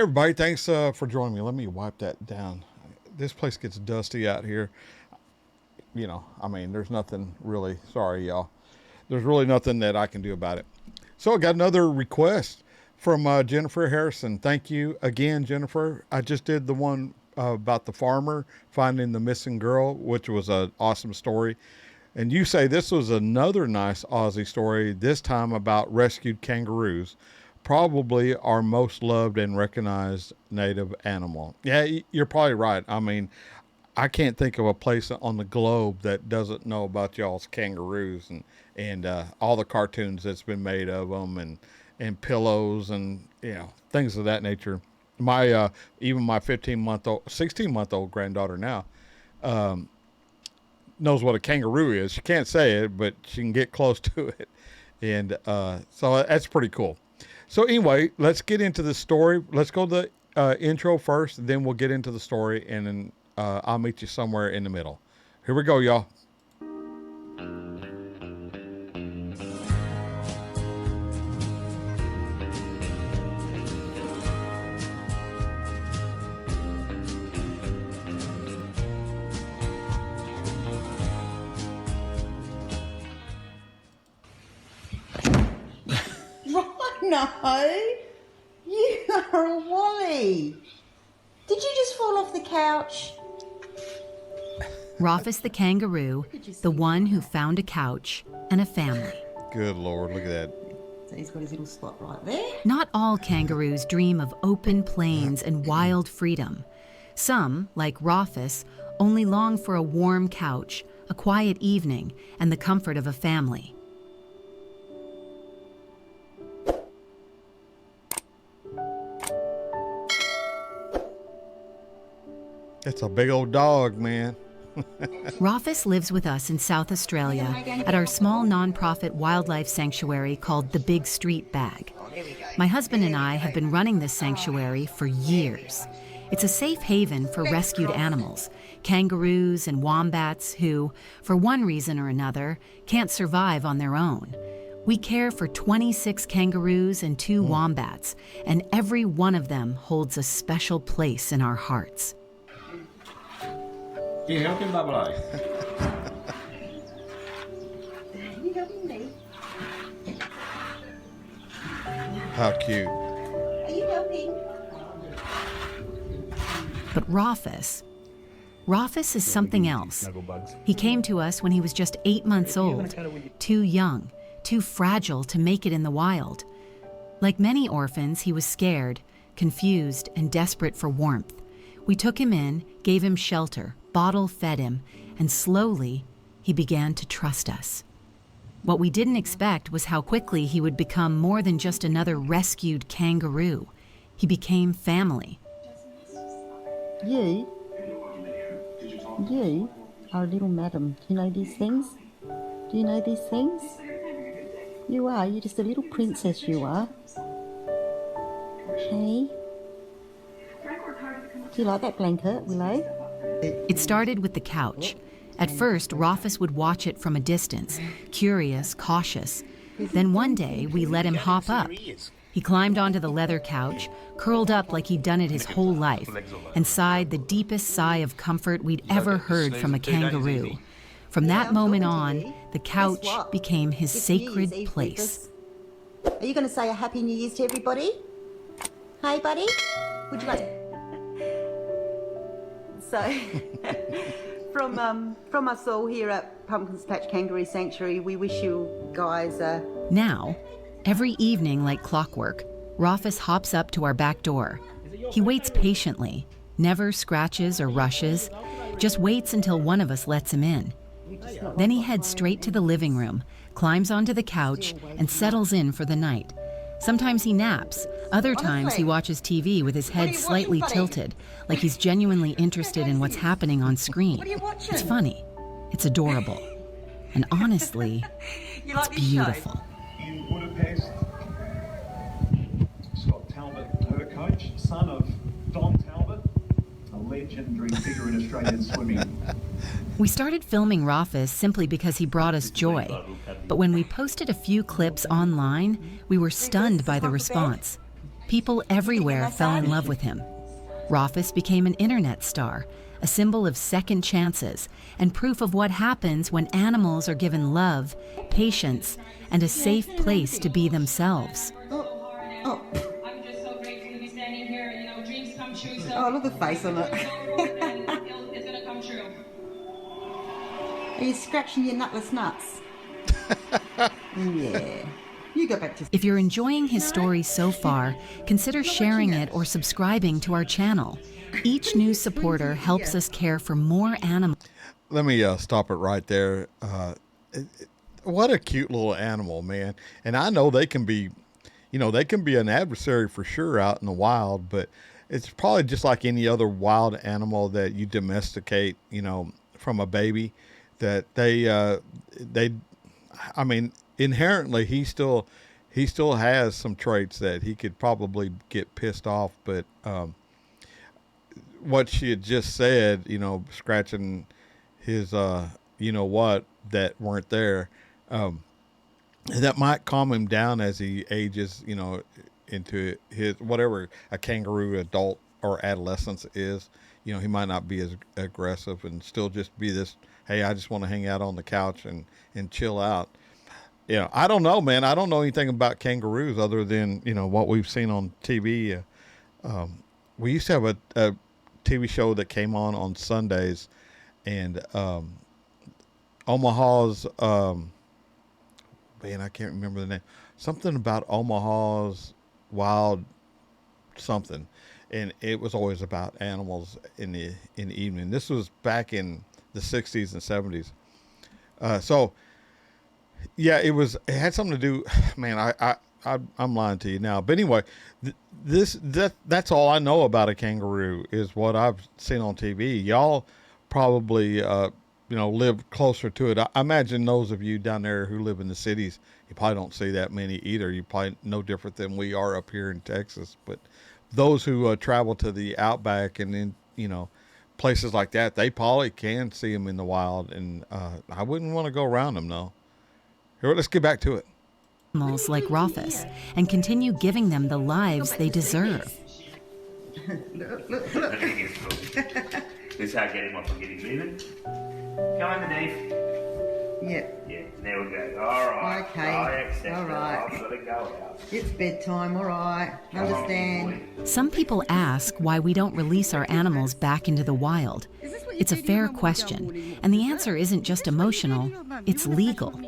Everybody, thanks for joining me. Let me wipe that down. This place gets dusty out here. There's nothing really, sorry, y'all. There's really nothing that I can do about it. So I got another request from Jennifer Harrison. Thank you again, Jennifer. I just did the one about the farmer finding the missing girl, which was an awesome story. And you say this was another nice Aussie story, this time about rescued kangaroos, probably our most loved and recognized native animal. Yeah, you're probably right. I can't think of a place on the globe that doesn't know about y'all's kangaroos and all the cartoons that's been made of them and pillows and things of that nature. My even my 15-month old, 16-month-old granddaughter now knows what a kangaroo is. She can't say it, but she can get close to it, and so that's pretty cool. So anyway, let's get into the story. Let's go to the intro first, then we'll get into the story, and then I'll meet you somewhere in the middle. Here we go, y'all. No, you are a Wally. Did you just fall off the couch? Rufus the kangaroo, the one who found a couch and a family. Good Lord, look at that. So he's got his little spot right there. Not all kangaroos dream of open plains and wild freedom. Some, like Rufus, only long for a warm couch, a quiet evening, and the comfort of a family. It's a big old dog, man. Rufus lives with us in South Australia at our small nonprofit wildlife sanctuary called the Big Street Bag. My husband and I have been running this sanctuary for years. It's a safe haven for rescued animals, kangaroos and wombats who, for one reason or another, can't survive on their own. We care for 26 kangaroos and 2 wombats, and every one of them holds a special place in our hearts. Can you help him, Bubble? You helping me? How cute. Are you helping? But Rufus is something else. He came to us when he was just 8 months old, too young, too fragile to make it in the wild. Like many orphans, he was scared, confused, and desperate for warmth. We took him in, gave him shelter, bottle-fed him, and slowly, he began to trust us. What we didn't expect was how quickly he would become more than just another rescued kangaroo. He became family. You are a little madam. Do you know these things? Do you know these things? You are. You're just a little princess, you are. Hey? Do you like that blanket, Willow? It started with the couch. At first, Rufus would watch it from a distance, curious, cautious. Then one day, we let him hop up. He climbed onto the leather couch, curled up like he'd done it his whole life, and sighed the deepest sigh of comfort we'd ever heard from a kangaroo. From that moment on, the couch became his sacred place. Are you going to say a Happy New Year's to everybody? Hey, buddy? Would you like... So, from us all here at Pumpkin Patch Kangaroo Sanctuary, we wish you guys Now, every evening like clockwork, Rufus hops up to our back door. He waits patiently, never scratches or rushes, just waits until one of us lets him in. Then he heads straight to the living room, climbs onto the couch, and settles in for the night. Sometimes he naps. Other times he watches TV with his head slightly tilted, like he's genuinely interested in what's happening on screen. It's funny. It's adorable. And honestly, it's beautiful. In Budapest, Scott Talbot, her coach, son of Don Talbot, a legendary figure in Australian swimming. We started filming Rufus simply because he brought us joy. But when we posted a few clips online, we were stunned by the response. People everywhere fell in love with him. Rufus became an internet star, a symbol of second chances and proof of what happens when animals are given love, patience, and a safe place to be themselves. Oh. I'm just so grateful to be standing here. You know, dreams come true. So Oh, look at the face on it. it's gonna come true. Are you scratching your nutless nuts? Yeah. You go back to... If you're enjoying his story so far, consider sharing it or subscribing to our channel. Each new supporter helps us care for more animals. Let me stop it right there. What a cute little animal, man. And I know they can be, they can be an adversary for sure out in the wild, but it's probably just like any other wild animal that you domesticate, from a baby, that I mean, inherently he still has some traits that he could probably get pissed off, but what she had just said, scratching his what that weren't there, that might calm him down as he ages, into his whatever a kangaroo adult or adolescence is. He might not be as aggressive and still just be this, hey, I just want to hang out on the couch and chill out. I don't know, man. I don't know anything about kangaroos other than, what we've seen on TV. We used to have a TV show that came on Sundays, and Omaha's, man, I can't remember the name. Something about Omaha's Wild something. And it was always about animals in the evening. This was back in the 60s and 70s. So yeah, it had something to do, man, I'm lying to you now. But anyway, that's all I know about a kangaroo is what I've seen on TV. Y'all probably, live closer to it. I imagine those of you down there who live in the cities, you probably don't see that many either. You probably no different than we are up here in Texas. But those who travel to the outback and then, places like that, they probably can see them in the wild. And I wouldn't want to go around them, though. Here, let's get back to it. Animals like Rufus and continue giving them the lives they deserve. Look. This is how I get him up and get him moving. Come underneath. Yep. Yeah, there we go. All right. Okay. I accept All it. right. I've got to go out. It's bedtime, all right. Come on, Understand. boy. Some people ask why we don't release our animals back into the wild. It's a fair question, and the answer isn't just emotional, it's legal.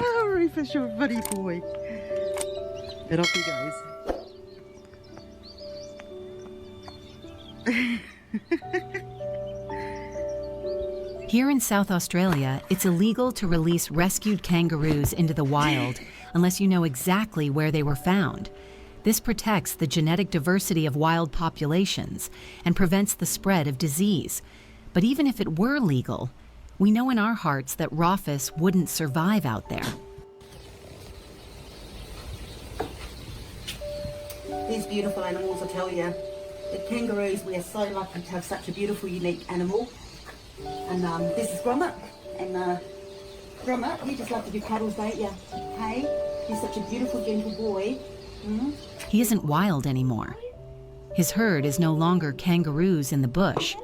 Oh, Rufus, you're a funny boy. And off he goes. Here in South Australia, it's illegal to release rescued kangaroos into the wild unless you know exactly where they were found. This protects the genetic diversity of wild populations and prevents the spread of disease. But even if it were legal, we know in our hearts that Rufus wouldn't survive out there. These beautiful animals, I tell you. The kangaroos, we are so lucky to have such a beautiful, unique animal. And this is Gromit. And Gromit, you just love to be cuddles, don't you? Hey, you're such a beautiful, gentle boy. Mm? He isn't wild anymore. His herd is no longer kangaroos in the bush.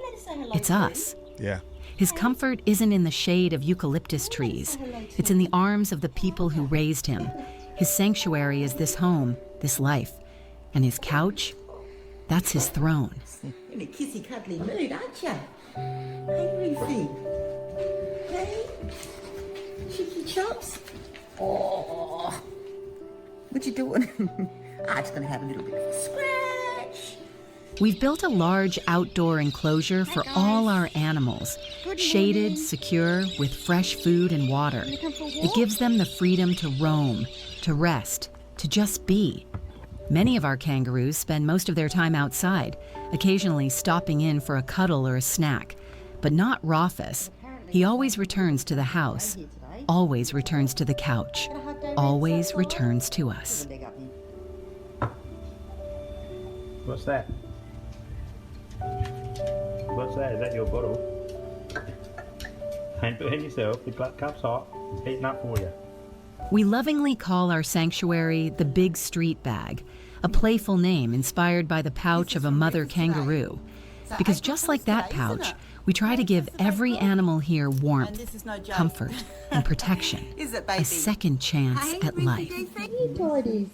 It's us. Yeah. His comfort isn't in the shade of eucalyptus trees. It's in the arms of the people who raised him. His sanctuary is this home, this life. And his couch, that's his throne. In a kissy, cuddly mood, aren't you? Hey, Ruthie. Hey, cheeky chops. Oh, what you doing? I'm just gonna have a little bit of a scratch. We've built a large outdoor enclosure for all our animals, shaded, secure, with fresh food and water. It gives them the freedom to roam, to rest, to just be. Many of our kangaroos spend most of their time outside, occasionally stopping in for a cuddle or a snack. But not Rufus. He always returns to the house, always returns to the couch, always returns to us. What's that? What's that? Is that your bottle? Ain't doing yourself. The cup's hot. It's heating up for you. We lovingly call our sanctuary the Big Street Bag, a playful name inspired by the pouch of a mother kangaroo. Because just like that pouch, we try to give every animal here warmth, comfort, and protection, a second chance at life. Hey, tidies.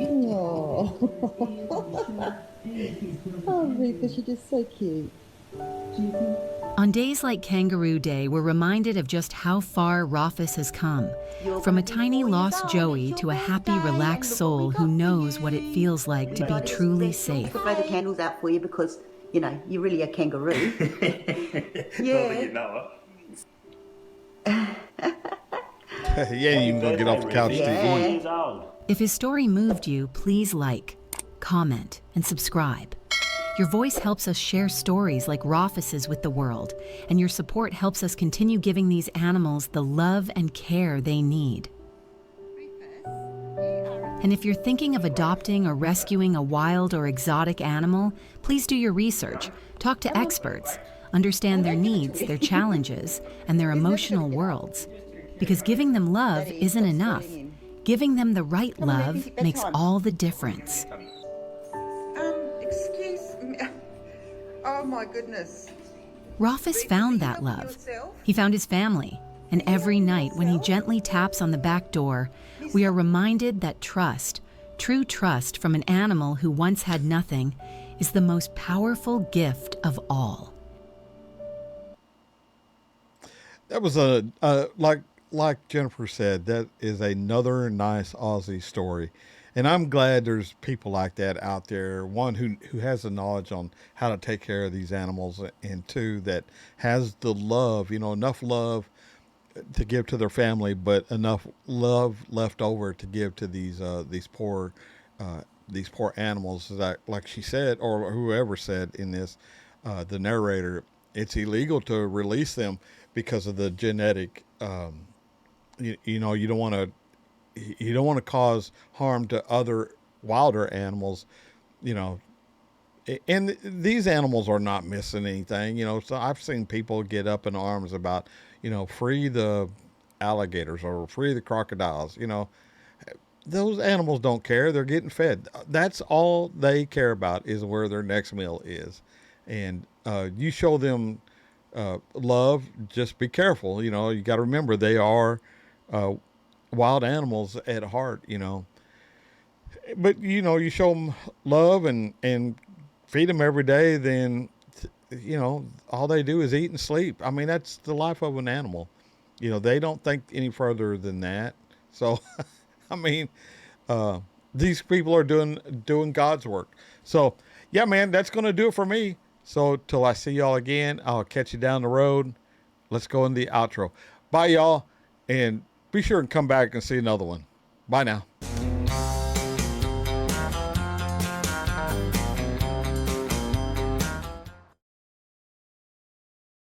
Oh, oh, Rufus, you're just so cute. On days like Kangaroo Day, we're reminded of just how far Rufus has come. From a tiny lost Joey to a happy, relaxed soul who knows what it feels like to be truly safe. I could blow the candles out for you because, you know, you're really a kangaroo. Yeah. You know Yeah, you can go get off the couch, Steve. Years old. If his story moved you, please like, comment, and subscribe. Your voice helps us share stories like Rufus's with the world, and your support helps us continue giving these animals the love and care they need. And if you're thinking of adopting or rescuing a wild or exotic animal, please do your research, talk to experts, understand their needs, their challenges, and their emotional worlds. Because giving them love isn't enough. Giving them the right love makes all the difference. Excuse me. Oh, my goodness. Rufus found that love. He found his family. And every night when he gently taps on the back door, we are reminded that trust, true trust from an animal who once had nothing, is the most powerful gift of all. That was like Jennifer said, that is another nice Aussie story. And I'm glad there's people like that out there. One, who has the knowledge on how to take care of these animals, and two, that has the love, enough love to give to their family, but enough love left over to give to these poor animals. That, like she said, or whoever said in this, the narrator, it's illegal to release them because of the genetic. You don't want to cause harm to other wilder animals, and these animals are not missing anything, so I've seen people get up in arms about, free the alligators or free the crocodiles. Those animals don't care. They're getting fed. That's all they care about, is where their next meal is. And you show them love, just be careful. You got to remember they are wild animals at heart, But, you show them love and feed them every day, then, all they do is eat and sleep. I mean, that's the life of an animal. They don't think any further than that. So, I mean, these people are doing God's work. So, yeah, man, that's going to do it for me. So, till I see y'all again, I'll catch you down the road. Let's go in the outro. Bye, y'all. And be sure and come back and see another one. Bye now.